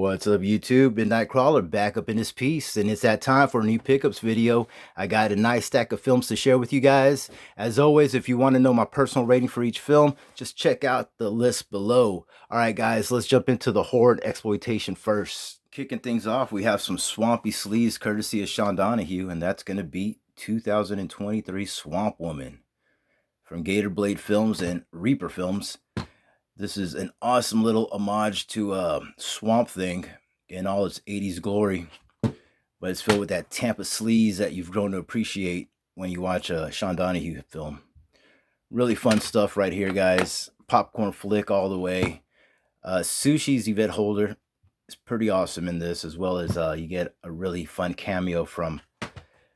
What's up, YouTube? Midnitekrawlr back up in this piece, and it's that time for a new pickups video. I got a nice stack of films to share with you guys. As always, if you want to know my personal rating for each film, just check out the list below. All right, guys, let's jump into the horror and exploitation first. Kicking things off, we have some swampy sleaze courtesy of Sean Donahue, and that's going to be 2023 Swamp Woman from Gator Blade Films and Reaper Films. This is an awesome little homage to Swamp Thing in all its 80s glory, but it's filled with that Tampa sleaze that you've grown to appreciate when you watch a Sean Donahue film. Really fun stuff right here, guys. Popcorn flick all the way. Sushi's Yvette Holder is pretty awesome in this, as well as you get a really fun cameo from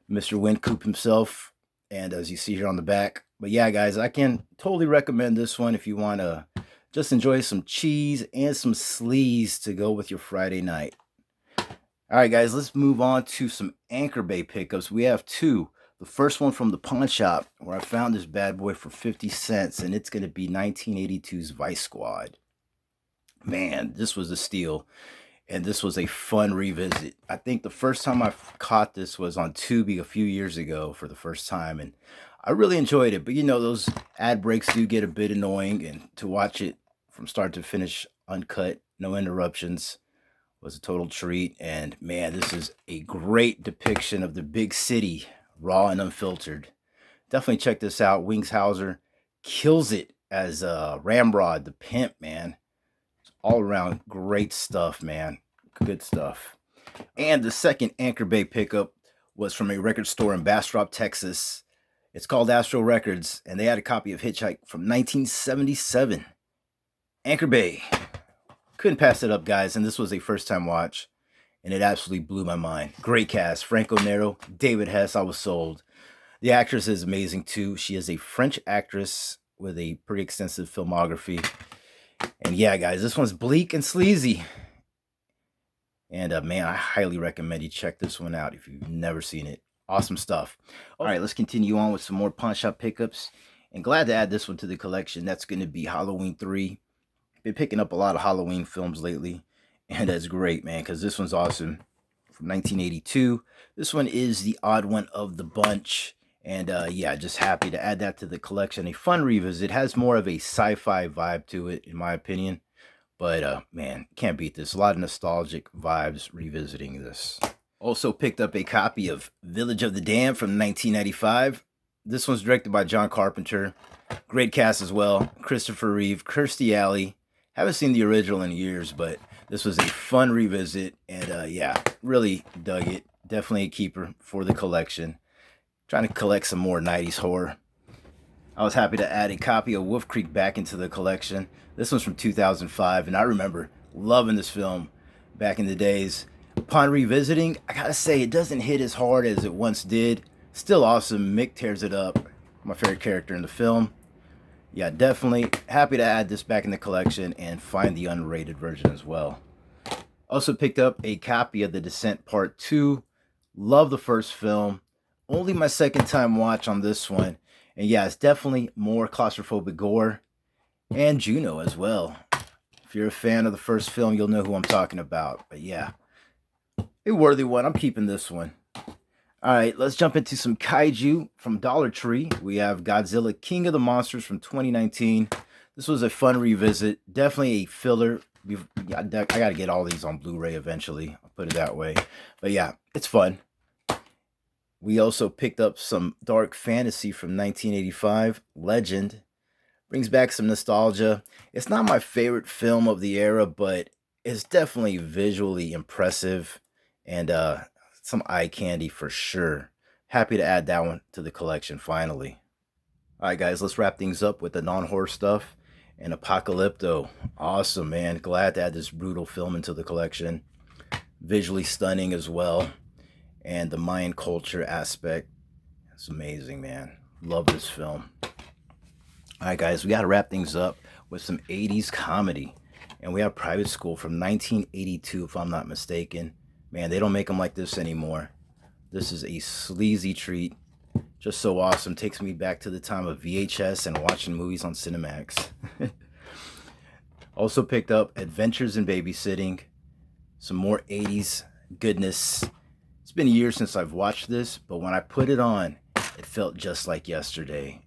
Mr. Wynkoop himself, and as you see here on the back. But yeah, guys, I can totally recommend this one if you want to just enjoy some cheese and some sleaze to go with your Friday night. All right, guys, let's move on to some Anchor Bay pickups. We have two. The first one from the pawn shop, where I found this bad boy for 50 cents, and it's going to be 1982's Vice Squad. Man, this was a steal, and this was a fun revisit. I think the first time I caught this was on Tubi a few years ago for the first time, and I really enjoyed it. But you know, those ad breaks do get a bit annoying, and to watch it from start to finish uncut, no interruptions, was a total treat. And man, this is a great depiction of the big city, raw and unfiltered. Definitely check this out. Wings Hauser kills it as Ramrod the pimp, man. It's all around great stuff, man. Good stuff. And the second Anchor Bay pickup was from a record store in Bastrop, Texas. It's called Astro Records, and they had a copy of Hitch-Hike from 1977. Anchor Bay. Couldn't pass it up, guys, and this was a first-time watch, and it absolutely blew my mind. Great cast. Franco Nero, David Hess, I was sold. The actress is amazing, too. She is a French actress with a pretty extensive filmography. And yeah, guys, this one's bleak and sleazy. And man, I highly recommend you check this one out if you've never seen it. Awesome stuff. All right, let's continue on with some more pawn shop pickups. And glad to add this one to the collection. That's going to be Halloween 3. Been picking up a lot of Halloween films lately, and that's great, man, because this one's awesome. From 1982. This one is the odd one of the bunch. And yeah, just happy to add that to the collection. A fun revisit. It has more of a sci-fi vibe to it, in my opinion. But man, can't beat this. A lot of nostalgic vibes revisiting this. Also picked up a copy of Village of the Damned from 1995. This one's directed by John Carpenter. Great cast as well. Christopher Reeve, Kirstie Alley. Haven't seen the original in years, but this was a fun revisit. And yeah, really dug it. Definitely a keeper for the collection. Trying to collect some more 90s horror. I was happy to add a copy of Wolf Creek back into the collection. This one's from 2005, and I remember loving this film back in the days. Upon revisiting, I gotta say, it doesn't hit as hard as it once did. Still awesome. Mick tears it up. My favorite character in the film. Yeah, definitely happy to add this back in the collection and find the unrated version as well. Also picked up a copy of The Descent Part 2. Love the first film. Only my second time watch on this one. And yeah, it's definitely more claustrophobic gore. And Juno as well. If you're a fan of the first film, you'll know who I'm talking about. But yeah, a worthy one. I'm keeping this one. All right, let's jump into some Kaiju from Dollar Tree. We have Godzilla King of the Monsters from 2019. This was a fun revisit. Definitely a filler. I got to get all these on Blu-ray eventually. I'll put it that way. But yeah, it's fun. We also picked up some dark fantasy from 1985. Legend. Brings back some nostalgia. It's not my favorite film of the era, but it's definitely visually impressive. And some eye candy for sure. Happy to add that one to the collection finally. All right, guys, let's wrap things up with the non-horror stuff. And Apocalypto. Awesome, man. Glad to add this brutal film into the collection. Visually stunning as well. And the Mayan culture aspect. It's amazing, man. Love this film. All right, guys, we got to wrap things up with some 80s comedy. And we have Private School from 1982, if I'm not mistaken. Man, they don't make them like this anymore. This is a sleazy treat. Just so awesome. Takes me back to the time of VHS and watching movies on Cinemax. Also picked up Adventures in Babysitting. some more 80s goodness. It's been years since I've watched this, but when I put it on, it felt just like yesterday.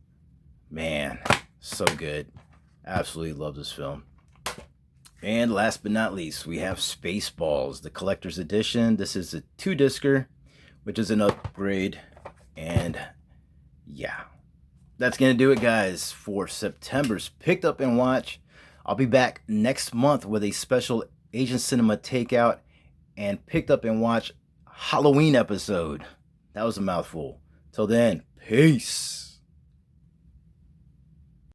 Man, so good. Absolutely love this film. And last but not least, we have Spaceballs, the collector's edition. This is a 2-discer, which is an upgrade. And yeah, that's going to do it, guys, for September's Picked Up and Watch. I'll be back next month with a special Asian Cinema Takeout and Picked Up and Watch Halloween episode. That was a mouthful. Till then, peace.